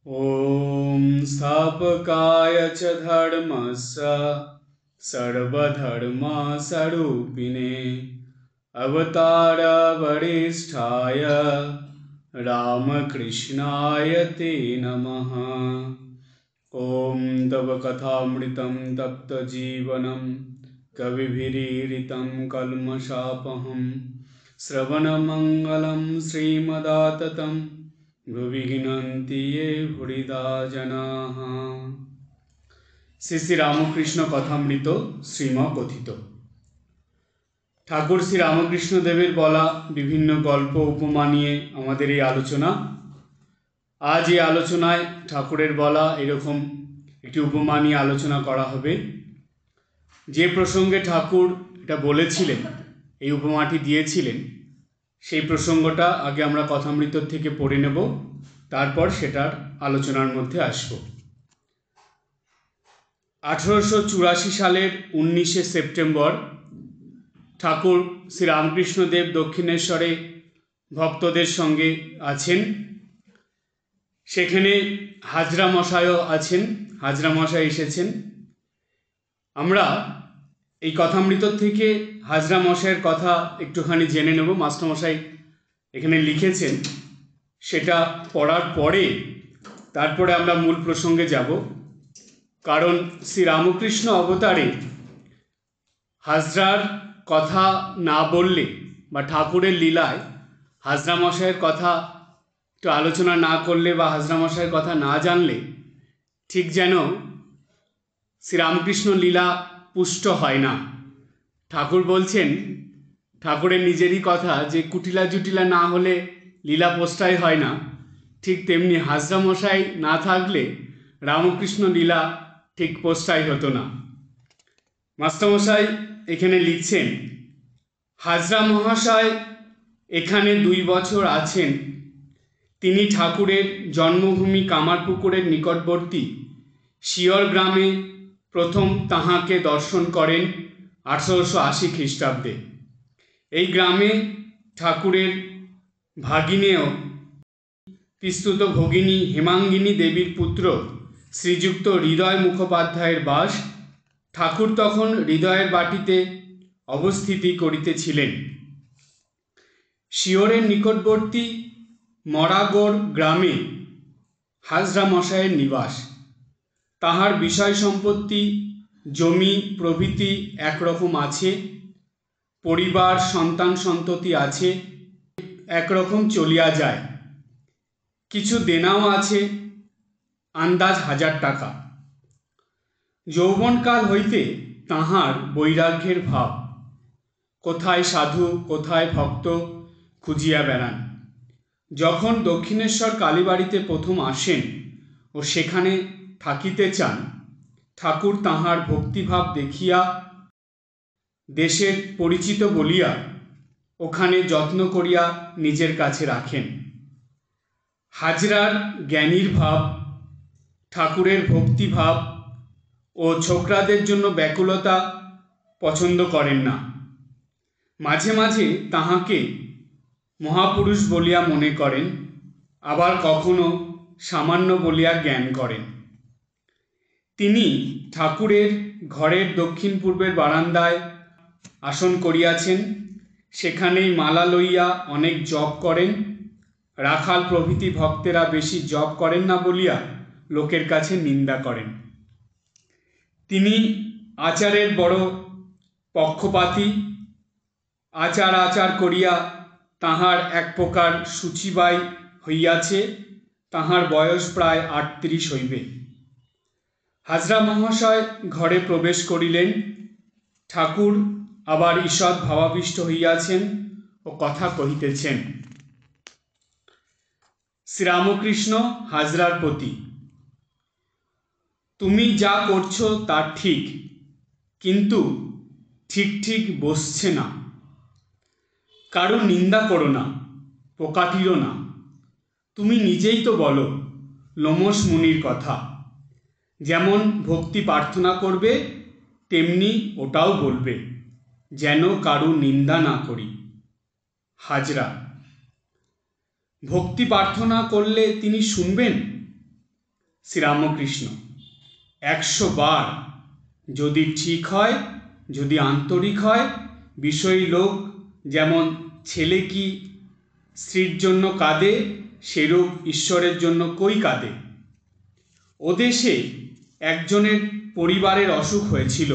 ॐ स्थापकाय च धर्मस्य सर्वधर्मस्वरूपिणे अवतारवरिष्ठाय रामकृष्णाय ते नमः। ॐ तव कथामृतं तप्तजीवनं कविभिरीडितं कल्मषापहं श्रवणमङ्गलं श्रीमदाततं भुवि गीनन्ति ये भूरिदा जनाः। শ্রী শ্রী রামকৃষ্ণ কথামৃত শ্রীম কথিত। ঠাকুর শ্রী রামকৃষ্ণ দেবের বলা বিভিন্ন গল্প উপমা নিয়ে আমাদের এই আলোচনা। আজ এই আলোচনায় ঠাকুরের বলা এরকম একটি উপমা নিয়ে আলোচনা করা হবে। যে প্রসঙ্গে ঠাকুর এটা বলেছিলেন, এই উপমাটি দিয়েছিলেন, সেই প্রসঙ্গটা আগে আমরা কথামৃত থেকে পড়ে নেব, তারপর সেটার আলোচনার মধ্যে আসব। 1884 সালের 19শে সেপ্টেম্বর ঠাকুর শ্রী রামকৃষ্ণদেব দক্ষিণেশ্বরে ভক্তদের সঙ্গে আছেন। সেখানে হাজরা মশাইও আছেন, হাজরা মশাই এসেছেন। আমরা এই কথামৃত থেকে হাজরা মশাইয়ের কথা একটুখানি জেনে নেব। মাস্টারমশাই এখানে লিখেছেন, সেটা পড়ার পরে তারপরে আমরা মূল প্রসঙ্গে যাব। কারণ শ্রী রামকৃষ্ণ অবতারে হাজরার কথা না বললে বা ঠাকুরের লীলায় হাজরা মশাইয়ের কথা একটু আলোচনা না করলে বা হাজরা মশাইয়ের কথা না জানলে ঠিক যেন শ্রীরামকৃষ্ণ লীলা পুষ্ট হয় না। ঠাকুর বলছেন, ঠাকুরের নিজেরই কথা, যে কুটিলা জুটিলা না হলে লীলা পোষ্টাই হয় না। ঠিক তেমনি হাজরা মশাই না থাকলে রামকৃষ্ণ লীলা ঠিক পোষ্টাই হতো না। মাস্টারমশাই এখানে লিখছেন, হাজরা মহাশয় এখানে 2 বছর আছেন। তিনি ঠাকুরের জন্মভূমি কামারপুকুরের নিকটবর্তী শিয়র গ্রামে প্রথম তাহাকে দর্শন করেন 1880 খ্রিস্টাব্দে। এই গ্রামে ঠাকুরের ভাগিনেয় পিস্তুত ভগিনী হেমাঙ্গিনী দেবীর পুত্র শ্রীযুক্ত হৃদয় মুখোপাধ্যায়ের বাস। ঠাকুর তখন হৃদয়ের বাটিতে অবস্থিতি করিতেছিলেন। শিয়রের নিকটবর্তী মরাগড় গ্রামে হাজরা মশায়ের নিবাস। তাহার বিষয় সম্পত্তি জমি প্রভৃতি একরকম আছে, পরিবার সন্তান সন্ততি আছে, একরকম চলিয়া যায়। কিছু দেনাও আছে, আন্দাজ 1000 টাকা। যৌবনকাল হইতে তাহার বৈরাগ্যের ভাব। কোথায় সাধু কোথায় ভক্ত খুঁজিয়া বেড়ান। যখন দক্ষিণেশ্বর কালীবাড়িতে প্রথম আসেন ও সেখানে থাকিতে চান, ঠাকুর তাহার ভক্তিভাব দেখিয়া দেশের পরিচিত বলিয়া ওখানে যত্ন করিয়া নিজের কাছে রাখেন। হাজরার জ্ঞানীর ভাব, ঠাকুরের ভক্তিভাব ও ছোকরাদের জন্য ব্যাকুলতা পছন্দ করেন না। মাঝে মাঝে তাহাকে মহাপুরুষ বলিয়া মনে করেন, আবার কখনো সামান্য বলিয়া জ্ঞান করেন। তিনি ঠাকুরের ঘরের দক্ষিণ পূর্বের বারান্দায় আসন করিয়াছেন। সেখানেই মালা লইয়া অনেক জপ করেন। রাখাল প্রভৃতি ভক্তেরা বেশি জপ করেন না বলিয়া লোকের কাছে নিন্দা করেন। তিনি আচারের বড় পক্ষপাতী। আচার আচার করিয়া তাহার এক প্রকার সূচিবাই হইয়াছে। তাহার বয়স প্রায় 38 হইবে। হাজরা মহাশয় ঘরে প্রবেশ করিলেন। ঠাকুর আবার ঈষৎ ভাবাবিষ্ট হইয়াছেন ও কথা কহিতেছেন। শ্রীরামকৃষ্ণ হাজরার প্রতি, তুমি যা করছো তা ঠিক, কিন্তু ঠিক ঠিক বসছে না। কারো নিন্দা করো না, পোকাটিরও না। তুমি নিজেই তো বলো লোমশ মুনির কথা, যেমন ভক্তি প্রার্থনা করবে তেমনি ওটাও বলবে, যেন কারো নিন্দা না করি। হাজরা, ভক্তি প্রার্থনা করলে তিনি শুনবেন? শ্রীরামকৃষ্ণ 100 বার যদি ঠিক হয়, যদি আন্তরিক হয়, বিষয়ী লোক যেমন ছেলে কি স্ত্রীর জন্য কাঁদে, সেরূপ ঈশ্বরের জন্য কই কাঁদে। ওদেশে একজনের পরিবারের অসুখ হয়েছিল,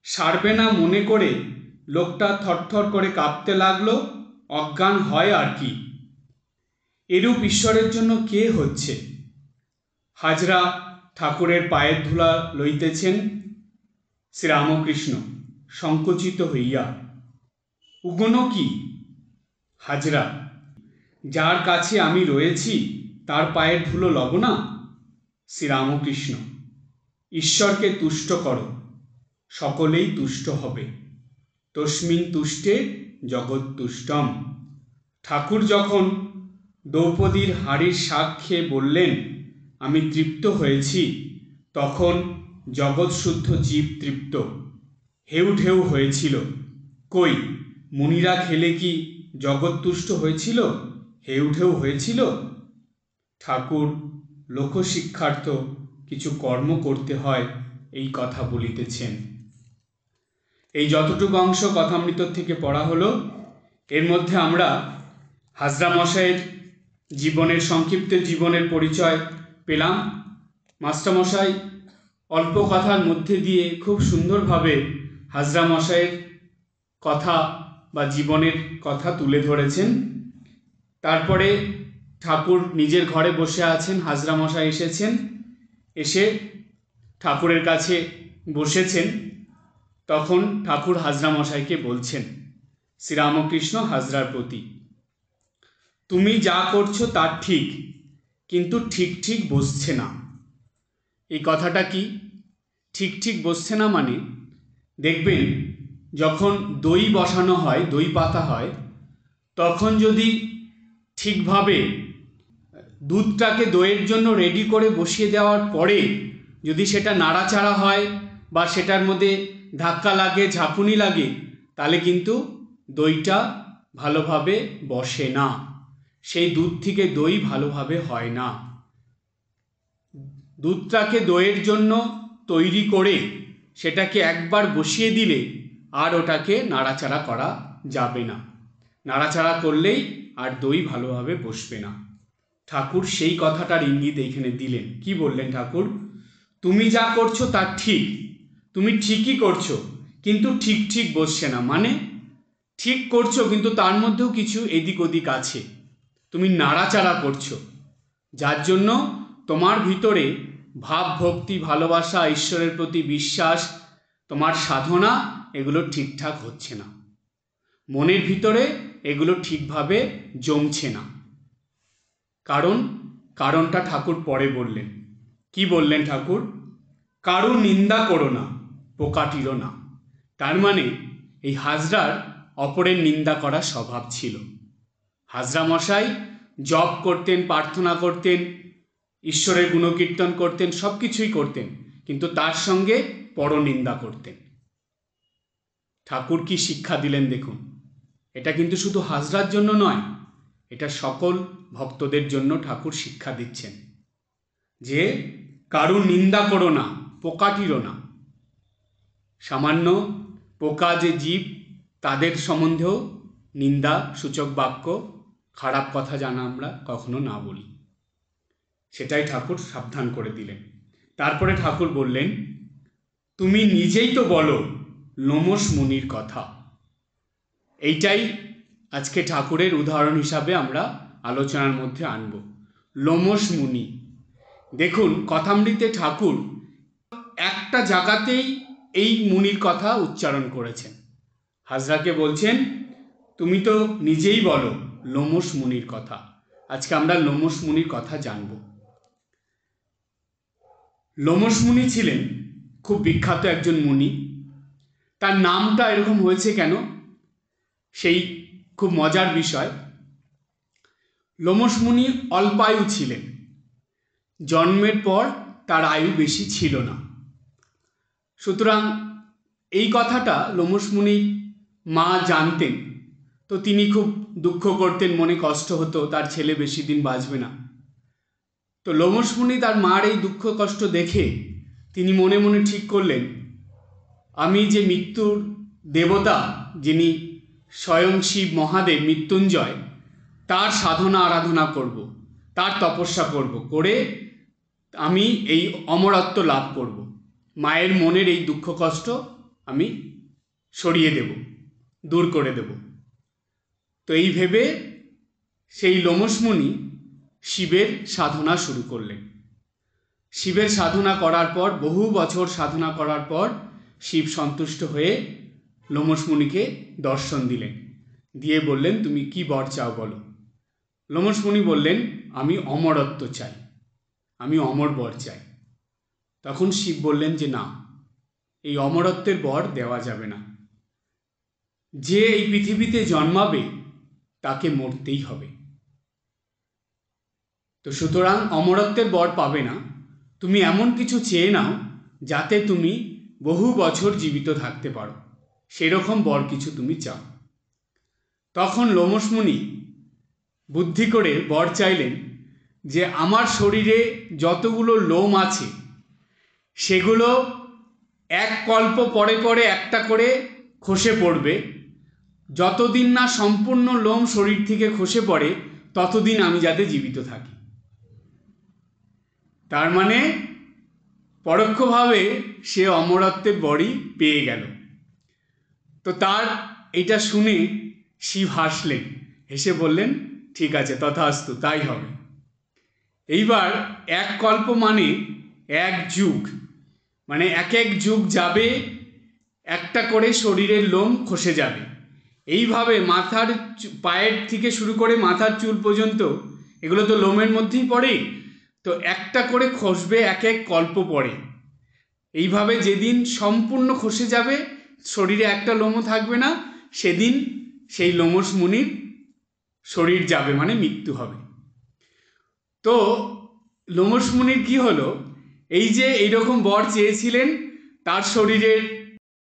সারবে না মনে করে লোকটা থরথর করে কাঁপতে লাগলো, অজ্ঞান হয় আর কি। এরূপ ঈশ্বরের জন্য কে হচ্ছে? হাজরা ঠাকুরের পায়ের ধুলা লইতেছেন। শ্রীরামকৃষ্ণ সংকুচিত হইয়া, উগনো কি? হাজরা, যার কাছে আমি রয়েছি তার পায়ের ধুলো লব না? শ্রীরামকৃষ্ণ, ঈশ্বরকে তুষ্ট করো, সকলেই তুষ্ট হবে। তস্মিন তুষ্টে জগৎ তুষ্টম। ঠাকুর যখন দ্রৌপদীর হাঁড়ির শাক খেয়ে বললেন আমি তৃপ্ত হয়েছি, তখন জগৎশুদ্ধ জীব তৃপ্ত, হেউ ঢেউ হয়েছিল। কই, মুনিরা খেলে কি জগৎ তুষ্ট হয়েছিল, হেউ ঢেউ হয়েছিল? ঠাকুর লোকশিক্ষার্থ কিছু কর্ম করতে হয় এই কথা বলিতেছেন। এই যতটুকু অংশ কথামৃত থেকে পড়া হলো, এর মধ্যে আমরা হাজরা মশাইয়ের জীবনের সংক্ষিপ্ত জীবনের পরিচয় পেলাম। মাস্টারমশাই অল্প কথার মধ্যে দিয়ে খুব সুন্দরভাবে হাজরা মশাইয়ের কথা বা জীবনের কথা তুলে ধরেছেন। তারপরে ঠাকুর নিজের ঘরে বসে আছেন, হাজরা মশাই এসেছেন, এসে ঠাকুরের কাছে বসেছেন। তখন ঠাকুর হাজরা মশাইকে বলছেন, শ্রীরামকৃষ্ণ হাজরার প্রতি, তুমি যা করছো তা ঠিক, কিন্তু ঠিক ঠিক বসছে না। এই কথাটা কি? ঠিক ঠিক বসছে না মানে, দেখবেন যখন দই বসানো হয়, দই পাতা হয়, তখন যদি ঠিকভাবে দুধটাকে দইয়ের জন্য রেডি করে বসিয়ে দেওয়ার পরে যদি সেটা নাড়াচাড়া হয় বা সেটার মধ্যে ধাক্কা লাগে, ঝাঁকুনি লাগে, তাহলে কিন্তু দইটা ভালোভাবে বসে না, সেই দুধ থেকে দই ভালোভাবে হয় না। দুধটাকে দইয়ের জন্য তৈরি করে সেটাকে একবার বসিয়ে দিলে আর ওটাকে নাড়াচাড়া করা যাবে না, নাড়াচাড়া করলেই আর দই ভালোভাবে বসবে না। ঠাকুর সেই কথাটার ইঙ্গিত এইখানে দিলেন। কি বললেন ঠাকুর? তুমি যা করছো তা ঠিক, তুমি ঠিকই করছো, কিন্তু ঠিক ঠিক বসছে না। মানে ঠিক করছো কিন্তু তার মধ্যেও কিছু এদিক ওদিক আছে, তুমি নাড়াচাড়া করছো, যার জন্য তোমার ভিতরে ভাব, ভক্তি, ভালোবাসা, ঈশ্বরের প্রতি বিশ্বাস, তোমার সাধনা, এগুলো ঠিকঠাক হচ্ছে না, মনের ভিতরে এগুলো ঠিকভাবে জমছে না। কারণটা ঠাকুর পরে বললেন। কি বললেন ঠাকুর? কারো নিন্দা করো না, পোকাটিরও না। তার মানে এই হাজরার অপরের নিন্দা করার স্বভাব ছিল। হাজরা মশাই জপ করতেন, প্রার্থনা করতেন, ঈশ্বরের গুণকীর্তন করতেন, সব কিছুই করতেন, কিন্তু তার সঙ্গে পরনিন্দা করতেন। ঠাকুর কি শিক্ষা দিলেন দেখুন। এটা কিন্তু শুধু হাজরার জন্য নয়, এটা সকল ভক্তদের জন্য ঠাকুর শিক্ষা দিচ্ছেন যে কারুর নিন্দা করো না, পোকাটিরও না। সামান্য পোকা যে জীব, তাদের সম্বন্ধেও নিন্দা সূচক বাক্য, খারাপ কথা জানা আমরা কখনো না বলি, সেটাই ঠাকুর সাবধান করে দিলেন। তারপরে ঠাকুর বললেন, তুমি নিজেই তো বলো লোমশ মুনির কথা। এইটাই আজকে ঠাকুরের উদাহরণ হিসাবে আমরা আলোচনার মধ্যে আনব। লোমশ মুনি, দেখুন কথামৃতে ঠাকুর একটা জায়গাতেই এই মুনির কথা উচ্চারণ করেছেন। হাজরাকে বলছেন, তুমি তো নিজেই বলো লোমশ মুনির কথা। আজকে আমরা লোমশ মুনির কথা জানব। লোমশ মুনি ছিলেন খুব বিখ্যাত একজন মুনি। তার নামটা এরকম হয়েছে কেন, সেই খুব মজার বিষয়। লোমশ মুনি অল্পায়ু ছিলেন, জন্মের পর তার আয়ু বেশি ছিল না। সুতরাং এই কথাটা লোমশ মুনির মা জানতেন, তো তিনি খুব দুঃখ করতেন, মনে কষ্ট হতো তার ছেলে বেশি দিন বাঁচবে না। তো লোমশ মুনি তার মার এই দুঃখ কষ্ট দেখে তিনি মনে মনে ঠিক করলেন, আমি যে মৃত্যুর দেবতা, যিনি স্বয়ং শিব মহাদেব মৃত্যুঞ্জয়, তার সাধনা আরাধনা করব, তার তপস্যা করব, করে আমি এই অমরত্ব লাভ করব, মায়ের মনের এই দুঃখ কষ্ট আমি সরিয়ে দেব, দূর করে দেব। তো এই ভেবে সেই লোমশ মুনি শিবের সাধনা শুরু করলেন। শিবের সাধনা করার পর, বহু বছর সাধনা করার পর শিব সন্তুষ্ট হয়ে লোমশ মুনিকে দর্শন দিলেন, দিয়ে বললেন, তুমি কি বর চাও বলো। লোমশ মুনি বললেন, আমি অমরত্ব চাই, আমি অমর বর চাই। তখন শিব বললেন যে না, এই অমরত্বের বর দেওয়া যাবে না, যে এই পৃথিবীতে জন্মাবে তাকে মরতেই হবে। তো সুতরাং অমরত্বের বর পাবে না, তুমি এমন কিছু চেয়ে নাও যাতে তুমি বহু বছর জীবিত থাকতে পারো, সেরকম বর কিছু তুমি চাও। তখন লোমশ মুনি বুদ্ধি করে বর চাইলেন যে আমার শরীরে যতগুলো লোম আছে সেগুলো এক কল্প পরে পরে একটা করে খসে পড়বে, যতদিন না সম্পূর্ণ লোম শরীর থেকে খসে পড়ে ততদিন আমি যাতে জীবিত থাকি। তার মানে পরোক্ষভাবে সে অমরত্বের বরই পেয়ে গেল। তো তার এটা শুনে শিব হাসলেন, হেসে বললেন, ঠিক আছে, তথাস্তু, তাই হবে। এইবার এক কল্প মানে এক যুগ, মানে এক এক যুগ যাবে, একটা করে শরীরের লোম খসে যাবে। এইভাবে মাথার পায়ের থেকে শুরু করে মাথার চুল পর্যন্ত, এগুলো তো লোমের মধ্যেই পড়ে, তো একটা করে খসবে এক এক কল্প পরে। এইভাবে যেদিন সম্পূর্ণ খসে যাবে, শরীরে একটা লোমও থাকবে না, সেদিন সেই লোমশ মুনির শরীর যাবে, মানে মৃত্যু হবে। তো লোমশ মুনির কি হলো, এই যে এইরকম বর চেয়েছিলেন, তার শরীরের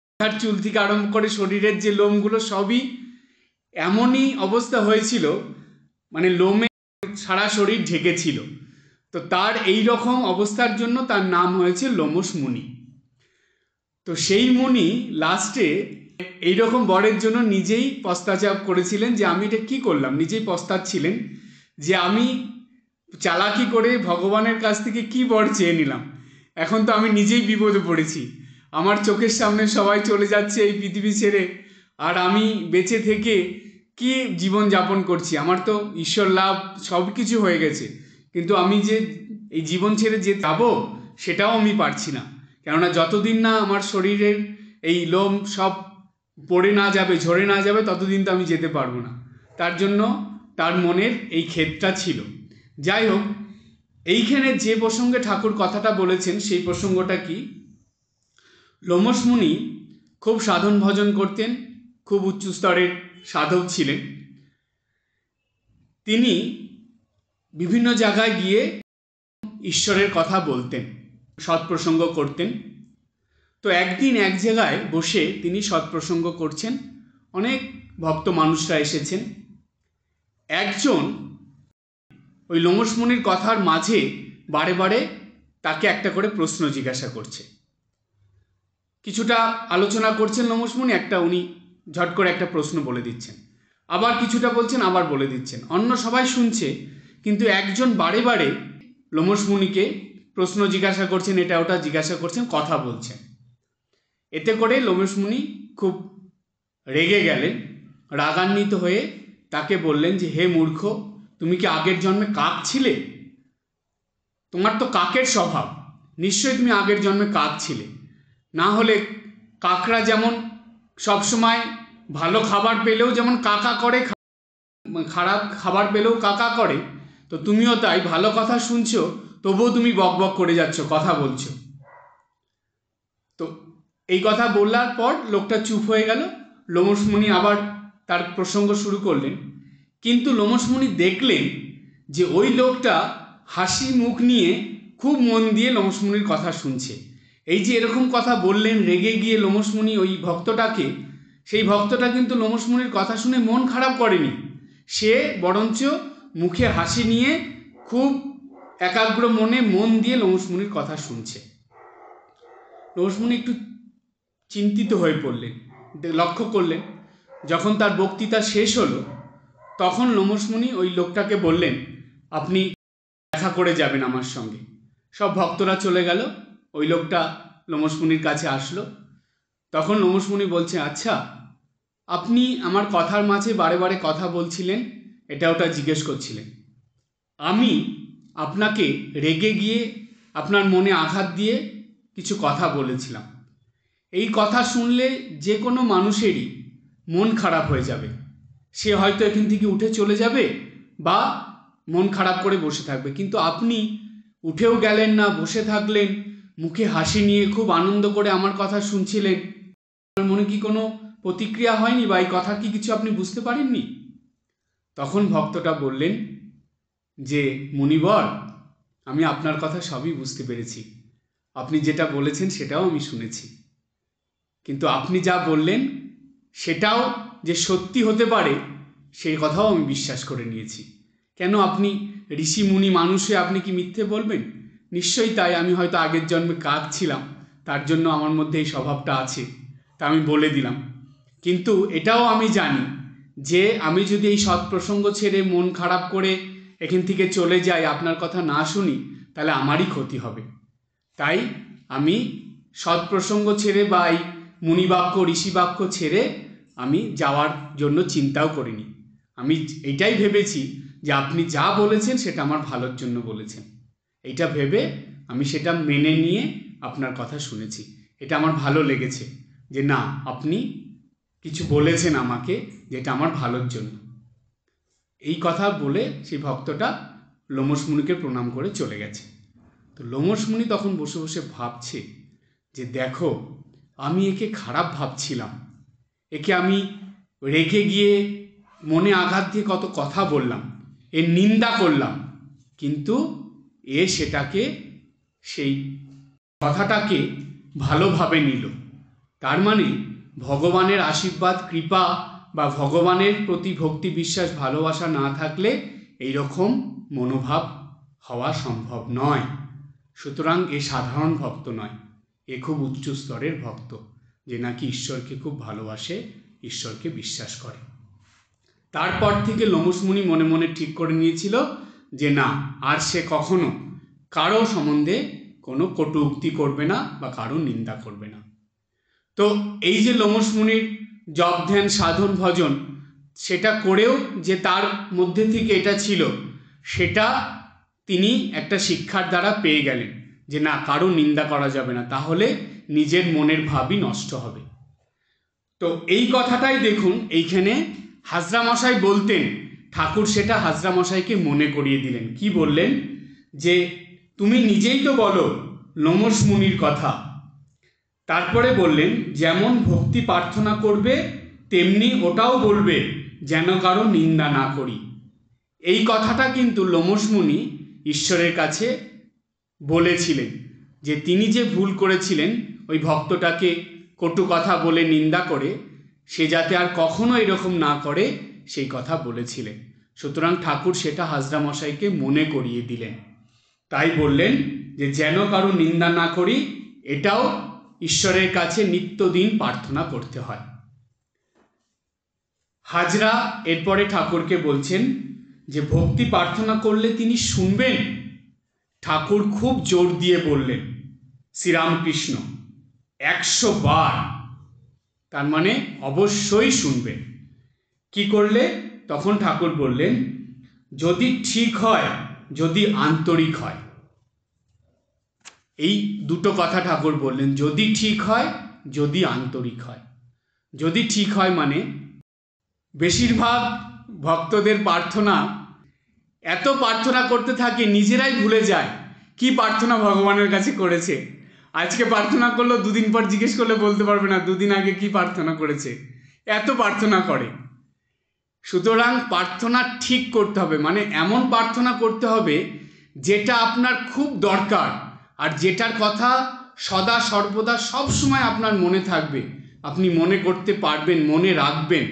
মাথার চুল থেকে আরম্ভ করে শরীরের যে লোমগুলো সবই এমনই অবস্থা হয়েছিল, মানে লোমে সারা শরীর ঢেকেছিল। তো তার এই রকম অবস্থার জন্য তার নাম হয়েছে লোমশ মুনি। তো সেই মুনি লাস্টে এইরকম বরের জন্য নিজেই পশ্চাতাপ করেছিলেন যে আমি এটা কী করলাম, নিজেই পস্তাচ্ছিলেন যে আমি চালাকি করে ভগবানের কাছ থেকে কি বর চেয়ে নিলাম, এখন তো আমি নিজেই বিপদে পড়েছি, আমার চোখের সামনে সবাই চলে যাচ্ছে এই পৃথিবী ছেড়ে, আর আমি বেঁচে থেকে কি জীবন যাপন করছি, আমার তো ঈশ্বর লাভ সব কিছু হয়ে গেছে, কিন্তু আমি যে এই জীবন ছেড়ে যে যাবো সেটাও আমি পারছি না, কেননা যতদিন না আমার শরীরের এই লোম সব পড়ে না যাবে, ঝরে না যাবে, ততদিন তো আমি যেতে পারবো না। তার জন্য তার মনের এই ক্ষেদটা ছিল। যাই হোক, এইখানে যে প্রসঙ্গে ঠাকুর কথাটা বলেছেন সেই প্রসঙ্গটা কি, লোমশ মুনি খুব সাধন ভজন করতেন, খুব উচ্চ স্তরের সাধক ছিলেন। তিনি বিভিন্ন জায়গায় গিয়ে ঈশ্বরের কথা বলতেন, সৎপ্রসঙ্গ করতেন। তো একদিন এক জায়গায় বসে তিনি সৎপ্রসঙ্গ করছেন, অনেক ভক্ত মানুষরা এসেছেন। একজন ওই লোমশ মুনির কথার মাঝে বারে বারে তাকে একটা করে প্রশ্ন জিজ্ঞাসা করছে। কিছুটা আলোচনা করছেন লোমশ মুনি, একটা উনি ঝট করে একটা প্রশ্ন বলে দিচ্ছেন, আবার কিছুটা বলছেন, আবার বলে দিচ্ছেন। অন্য সবাই শুনছে, কিন্তু একজন বারে বারে লোমশ মুনিকে প্রশ্ন জিজ্ঞাসা করছেন, এটা ওটা জিজ্ঞাসা করছেন, কথা বলছেন। এতে করে লোমশ মুনি খুব রেগে গেলেন, রাগান্বিত হয়ে তাকে বললেন যে হে মূর্খ, তুমি কি আগের জন্মে কাক ছিলে? তোমার তো কাকের স্বভাব, নিশ্চয়ই তুমি আগের জন্মে কাক ছিলে, না হলে কাকরা যেমন সবসময় ভালো খাবার পেলেও যেমন কাকা করে, খারাপ খাবার পেলেও কাকা করে, তো তুমিও তাই, ভালো কথা শুনছো তবুও তুমি বক বক করে যাচ্ছ, কথা বলছো। তো এই কথা বলার পর লোকটা চুপ হয়ে গেল। লোমশ মুনি আবার তার প্রসঙ্গ শুরু করলেন, কিন্তু লোমশ মুনি দেখলেন যে ওই লোকটা হাসি মুখ নিয়ে খুব মন দিয়ে লোমশ মুনির কথা শুনছে। এই যে এরকম কথা বললেন, রেগে গিয়ে লোমশ মুনি ওই ভক্তটাকে, সেই ভক্তটা কিন্তু লোমশ মুনির কথা শুনে মন খারাপ করেনি, সে বরঞ্চ মুখে হাসি নিয়ে খুব একাগ্র মনে মন দিয়ে লোমশমুনির কথা শুনছে। লোমশমুনি একটু চিন্তিত হয়ে পড়লেন, লক্ষ্য করলেন যখন তার বক্তৃতা শেষ হলো তখন লোমশমুনি ওই লোকটাকে বললেন, আপনি দেখা করে যাবেন আমার সঙ্গে। সব ভক্তরা চলে গেল, ওই লোকটা লোমশমুনির কাছে আসলো। তখন লোমশমুনি বলছে, আচ্ছা আপনি আমার কথার মাঝে বারে বারে কথা বলছিলেন, এটা ওটা জিজ্ঞেস করছিলেন, আমি আপনাকে রেগে গিয়ে আপনার মনে আঘাত দিয়ে কিছু কথা বলেছিলাম। এই কথা শুনলে যে কোনো মানুষেরই মন খারাপ হয়ে যাবে, সে হয়তো এখান থেকে উঠে চলে যাবে বা মন খারাপ করে বসে থাকবে। কিন্তু আপনি উঠেও গেলেন না, বসে থাকলেন, মুখে হাসি নিয়ে খুব আনন্দ করে আমার কথা শুনছিলেন। আপনার মনে কি কোনো প্রতিক্রিয়া হয়নি বা এই কথা কি কিছু আপনি বুঝতে পারেননি? তখন ভক্তটা বললেন যে, মুনিবর, আমি আপনার কথা সবই বুঝতে পেরেছি, আপনি যেটা বলেছেন সেটাও আমি শুনেছি, কিন্তু আপনি যা বললেন সেটাও যে সত্যি হতে পারে সেই কথাও আমি বিশ্বাস করে নিয়েছি। কেন, আপনি ঋষি মুনি মানুষে আপনি কি মিথ্যে বলবেন? নিশ্চয়ই তাই, আমি হয়তো আগের জন্মে কাক ছিলাম, তার জন্য আমার মধ্যে এই স্বভাবটা আছে, তা আমি বলে দিলাম। কিন্তু এটাও আমি জানি যে আমি যদি এই সৎপ্রসঙ্গ ছেড়ে মন খারাপ করে এখান থেকে চলে যাই, আপনার কথা না শুনি, তাহলে আমারই ক্ষতি হবে। তাই আমি সৎপ্রসঙ্গ ছেড়ে বা এই মুনিবাক্য ঋষিবাক্য ছেড়ে আমি যাওয়ার জন্য চিন্তাও করিনি। আমি এটাই ভেবেছি যে আপনি যা বলেছেন সেটা আমার ভালোর জন্য বলেছেন, এইটা ভেবে আমি সেটা মেনে নিয়ে আপনার কথা শুনেছি। এটা আমার ভালো লেগেছে যে না, আপনি কিছু বলেছেন আমাকে যেটা আমার ভালোর জন্য। এই কথা বলে সেই ভক্তটা লোমশমুনিকে প্রণাম করে চলে গেছে। তো লোমশমুনি তখন বসে বসে ভাবছে যে দেখো, আমি একে খারাপ ভাবছিলাম, একে আমি রেগে গিয়ে মনে আঘাত দিয়ে কত কথা বললাম, এর নিন্দা করলাম, কিন্তু এ সেটাকে, সেই কথাটাকে ভালোভাবে নিল। তার মানে ভগবানের আশীর্বাদ, কৃপা বা ভগবানের প্রতি ভক্তি, বিশ্বাস, ভালোবাসা না থাকলে এইরকম মনোভাব হওয়া সম্ভব নয়। সুতরাং এ সাধারণ ভক্ত নয়, এ খুব উচ্চ স্তরের ভক্ত, যে নাকি ঈশ্বরকে খুব ভালোবাসে, ঈশ্বরকে বিশ্বাস করে। তারপর থেকে লোমশমুনি মনে মনে ঠিক করে নিয়েছিল যে না, আর সে কখনো কারো সম্বন্ধে কোনো কটূক্তি করবে না বা কারো নিন্দা করবে না। তো এই যে লোমশমুনির জপ ধ্যান সাধন ভজন, সেটা করেও যে তার মধ্যে থেকে এটা ছিল, সেটা তিনি একটা শিক্ষার দ্বারা পেয়ে গেলেন যে না, কারো নিন্দা করা যাবে না, তাহলে নিজের মনের ভাবই নষ্ট হবে। তো এই কথাটাই দেখুন এইখানে হাজরা মশাই বলতেন, ঠাকুর সেটা হাজরা মশাইকে মনে করিয়ে দিলেন। কি বললেন? যে তুমি নিজেই তো বলো লোমশমুনির কথা। তারপরে বললেন, যেমন ভক্তি প্রার্থনা করবে তেমনি ওটাও বলবে যেন কারো নিন্দা না করি। এই কথাটা কিন্তু লোমশমুনি ঈশ্বরের কাছে বলেছিলেন যে তিনি যে ভুল করেছিলেন ওই ভক্তটাকে কটু কথা বলে নিন্দা করে, সে যাতে আর কখনো এরকম না করে সেই কথা বলেছিলেন। সুতরাং ঠাকুর সেটা হাজরা মশাইকে মনে করিয়ে দিলেন। তাই বললেন যে যেন কারো নিন্দা না করি, এটাও ঈশ্বরের কাছে নিত্যদিন প্রার্থনা করতে হয়। হাজরা এরপরে ঠাকুরকে বলছেন যে ভক্তি প্রার্থনা করলে তিনি শুনবেন। ঠাকুর খুব জোর দিয়ে বললেন, শ্রীরামকৃষ্ণ 100 বার, তার মানে অবশ্যই শুনবেন। কি করলে? তখন ঠাকুর বললেন, যদি ঠিক হয়, যদি আন্তরিক হয়। এই দুটো কথা ঠাকুর বললেন, যদি ঠিক হয়, যদি আন্তরিক হয়। যদি ঠিক হয় মানে বেশিরভাগ ভক্তদের প্রার্থনা, এত প্রার্থনা করতে থাকে নিজেরাই ভুলে যায় কি প্রার্থনা ভগবানের কাছে করেছে। আজকে প্রার্থনা করলো, দুদিন পর জিজ্ঞেস করলে বলতে পারবে না দুদিন আগে কি প্রার্থনা করেছে, এত প্রার্থনা করে। সুতরাং প্রার্থনা ঠিক করতে হবে, মানে এমন প্রার্থনা করতে হবে যেটা আপনার খুব দরকার আর যেটার কথা সদা সর্বদা সব সময় আপনার মনে থাকবে, আপনি মনে করতে পারবেন, মনে রাখবেন।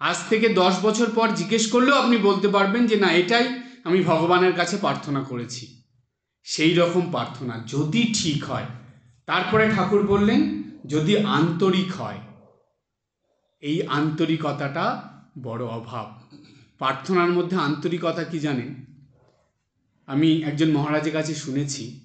আজ থেকে 10 বছর পর জিজ্ঞেস করলেও আপনি বলতে পারবেন যে না, এটাই আমি ভগবানের কাছে প্রার্থনা করেছি। সেই রকম প্রার্থনা যদি ঠিক হয়। তারপরে ঠাকুর বললেন যদি আন্তরিক হয়। এই আন্তরিকতাটা বড় অভাব। প্রার্থনার মধ্যে আন্তরিকতা কি জানেন? আমি একজন মহারাজের কাছে শুনেছি